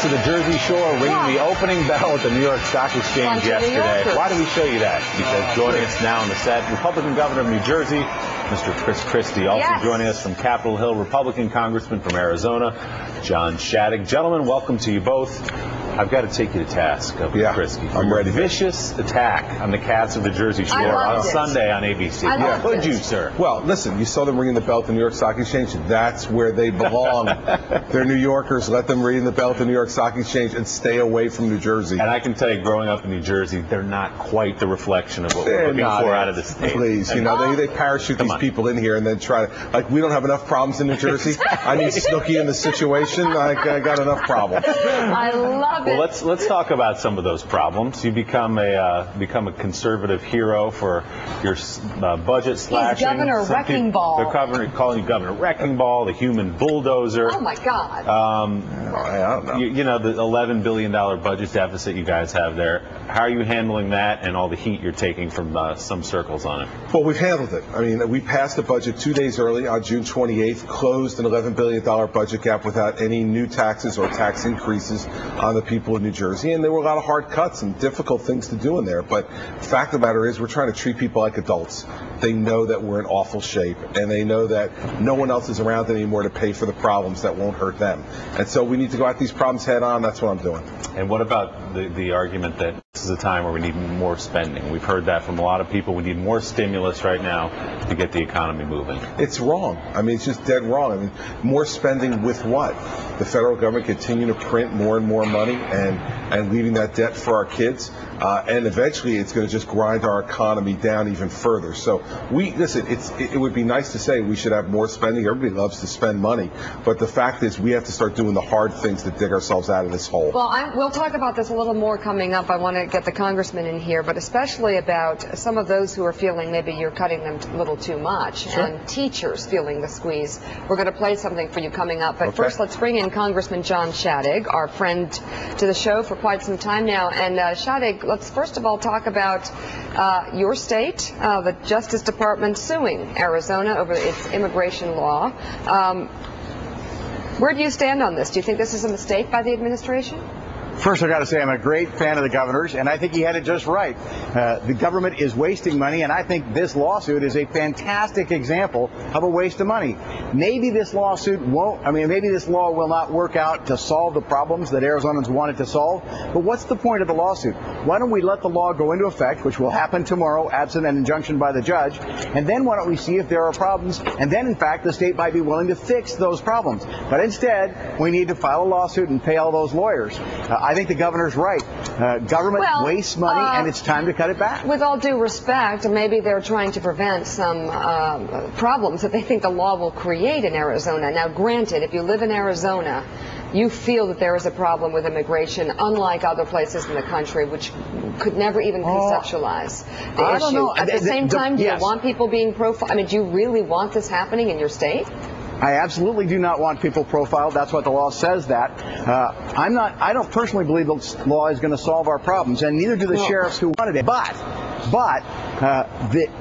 cats of the Jersey Shore ringing the opening bell at the New York Stock Exchange yesterday. Why do we show you that? Because joining us now on the set, Republican Governor of New Jersey, Mr. Chris Christie. Also joining us from Capitol Hill, Republican Congressman from Arizona, John Shadegg. Gentlemen, welcome to you both. I've got to take you to task, Christie. I'm ready. Vicious attack on the cats of the Jersey Shore on Sunday on ABC. Could you, sir? Well, listen, you saw them ringing the bell at the New York Stock Exchange. That's where they belong. They're New Yorkers. Let them ring the bell at the New York Stock Exchange and stay away from New Jersey. And I can tell you, growing up in New Jersey, they're not quite the reflection of what we're looking for out of the state. Please, they parachute these people in here and then try to, like, we don't have enough problems in New Jersey. I need Snooki in the situation. I got enough problems. I love it. Well, let's talk about some of those problems. You become a conservative hero for your budget slashing. He's Governor Wrecking Ball. They're calling you Governor Wrecking Ball, the human bulldozer. Oh my God. I don't know. You know, the $11 billion budget deficit you guys have there. How are you handling that and all the heat you're taking from some circles on it? Well, we've handled it. I mean, we passed the budget 2 days early on June 28th, closed an $11 billion budget gap without any new taxes or tax increases on the people of New Jersey. And there were a lot of hard cuts and difficult things to do in there. But the fact of the matter is we're trying to treat people like adults. They know that we're in awful shape, and they know that no one else is around anymore to pay for the problems that won't hurt them. And so we need to go at these problems head on. That's what I'm doing. And what about the argument that this is a time where we need more spending? We've heard that from a lot of people. We need more stimulus right now to get the economy moving. It's wrong. I mean, it's just dead wrong. I mean, more spending with what? The federal government continue to print more and more money and leaving that debt for our kids. And eventually it's going to just grind our economy down even further. So listen, it would be nice to say we should have more spending. Everybody loves to spend money. But the fact is we have to start doing the hard things to dig ourselves out of this hole. Well, we'll talk about this a little more coming up. I want to get the congressman in here, but especially about some of those who are feeling maybe you're cutting them a little too much, and teachers feeling the squeeze. We're going to play something for you coming up. But first, let's bring in Congressman John Shadegg, our friend to the show for quite some time now. And Shadegg, let's first of all talk about your state, the Justice Department suing Arizona over its immigration law. Where do you stand on this? Do you think this is a mistake by the administration? First, I've got to say I'm a great fan of the governor's, and I think he had it just right. The government is wasting money, and I think this lawsuit is a fantastic example of a waste of money. Maybe this lawsuit maybe this law will not work out to solve the problems that Arizonans wanted to solve, but what's the point of the lawsuit? Why don't we let the law go into effect, which will happen tomorrow, absent an injunction by the judge, and then why don't we see if there are problems, and then, in fact, the state might be willing to fix those problems. But instead, we need to file a lawsuit and pay all those lawyers. I think the governor's right. Government wastes money, and it's time to cut it back. With all due respect, maybe they're trying to prevent some problems that they think the law will create in Arizona. Now, granted, if you live in Arizona, you feel that there is a problem with immigration, unlike other places in the country, which could never even conceptualize the issue. Don't know. At the same time, do you want people being profiled? I mean, do you really want this happening in your state? I absolutely do not want people profiled. That's what the law says that. I don't personally believe the law is going to solve our problems, and neither do the sheriffs who wanted it. But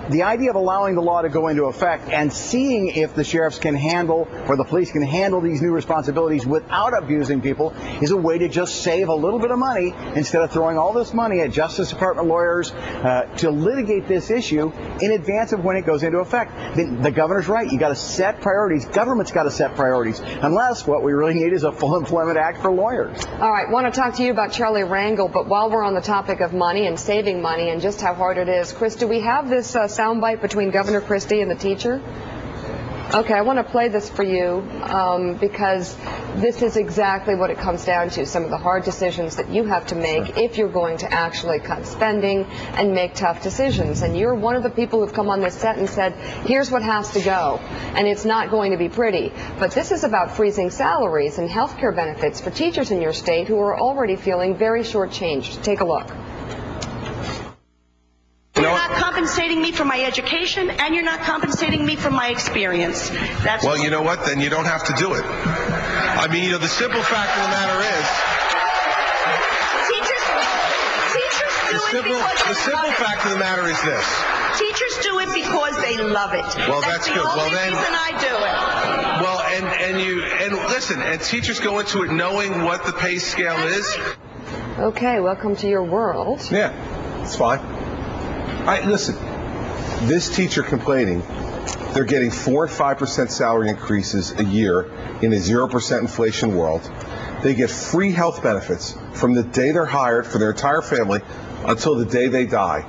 the idea of allowing the law to go into effect and seeing if the sheriffs can handle or the police can handle these new responsibilities without abusing people is a way to just save a little bit of money instead of throwing all this money at Justice Department lawyers to litigate this issue in advance of when it goes into effect. The governor's right. You got to set priorities. Government's got to set priorities, unless what we really need is a full employment act for lawyers. All right, want to talk to you about Charlie Rangel, but while we're on the topic of money and saving money and just how hard it is, Chris, do we have this soundbite between Governor Christie and the teacher? Okay, I want to play this for you because this is exactly what it comes down to, some of the hard decisions that you have to make if you're going to actually cut spending and make tough decisions. And you're one of the people who've come on this set and said, here's what has to go, and it's not going to be pretty. But this is about freezing salaries and health care benefits for teachers in your state who are already feeling very shortchanged. Take a look. You're not compensating me for my education, and you're not compensating me for my experience. That's well, you know what? Then you don't have to do it. I mean, the simple fact of the matter is, teachers do it because the simple fact of the matter is this. Teachers do it because they love it. Well, that's good. the Well, only then- reason I do it. Well, and listen, and teachers go into it knowing what the pay scale is. Okay, welcome to your world. Yeah, it's fine. Listen, this teacher complaining, they're getting 4 and 5% salary increases a year in a 0% inflation world. They get free health benefits from the day they're hired for their entire family until the day they die.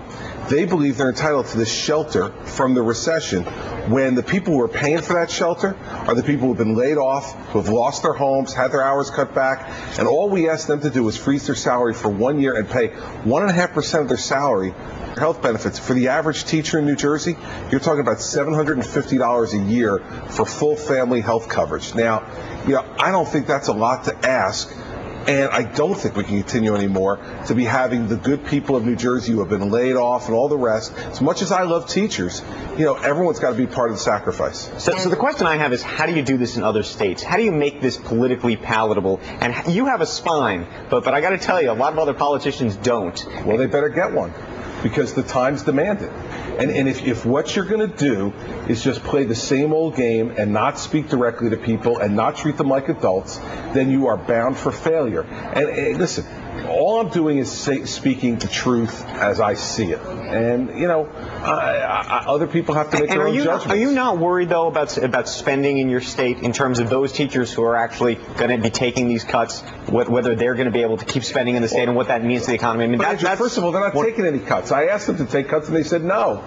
They believe they're entitled to this shelter from the recession when the people who are paying for that shelter are the people who have been laid off, who have lost their homes, had their hours cut back, and all we ask them to do is freeze their salary for 1 year and pay 1.5% of their salary for health benefits. For the average teacher in New Jersey, you're talking about $750 a year for full family health coverage. Now, I don't think that's a lot to ask. And I don't think we can continue anymore to be having the good people of New Jersey who have been laid off and all the rest. As much as I love teachers, everyone's got to be part of the sacrifice. So the question I have is, how do you do this in other states? How do you make this politically palatable? And you have a spine, but I got to tell you, a lot of other politicians don't. Well, they better get one, because the times demand it. And if what you're going to do is just play the same old game and not speak directly to people and not treat them like adults, then you are bound for failure. And listen, all I'm doing is speaking the truth as I see it. And, other people have to make their own judgments. Are you not worried, though, about spending in your state in terms of those teachers who are actually going to be taking these cuts, whether they're going to be able to keep spending in the state and what that means to the economy? I mean, first of all, they're not taking any cuts. I asked them to take cuts, and they said no.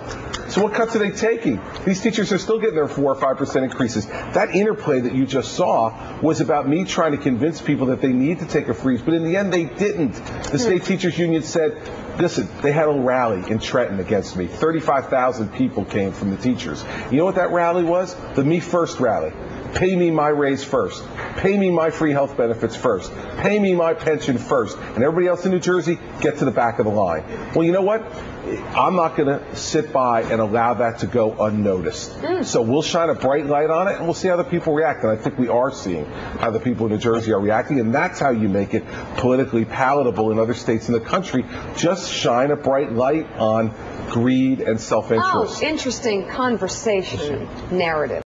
So what cuts are they taking? These teachers are still getting their 4 or 5% increases. That interplay that you just saw was about me trying to convince people that they need to take a freeze, but in the end, they didn't. The state teachers union said, listen, they had a rally in Trenton against me. 35,000 people came from the teachers. You know what that rally was? The Me First rally. Pay me my raise first. Pay me my free health benefits first. Pay me my pension first. And everybody else in New Jersey, get to the back of the line. Well, you know what? I'm not going to sit by and allow that to go unnoticed. So we'll shine a bright light on it, and we'll see how the people react. And I think we are seeing how the people in New Jersey are reacting, and that's how you make it politically palatable in other states in the country. Just shine a bright light on greed and self-interest. Oh, interesting conversation narrative.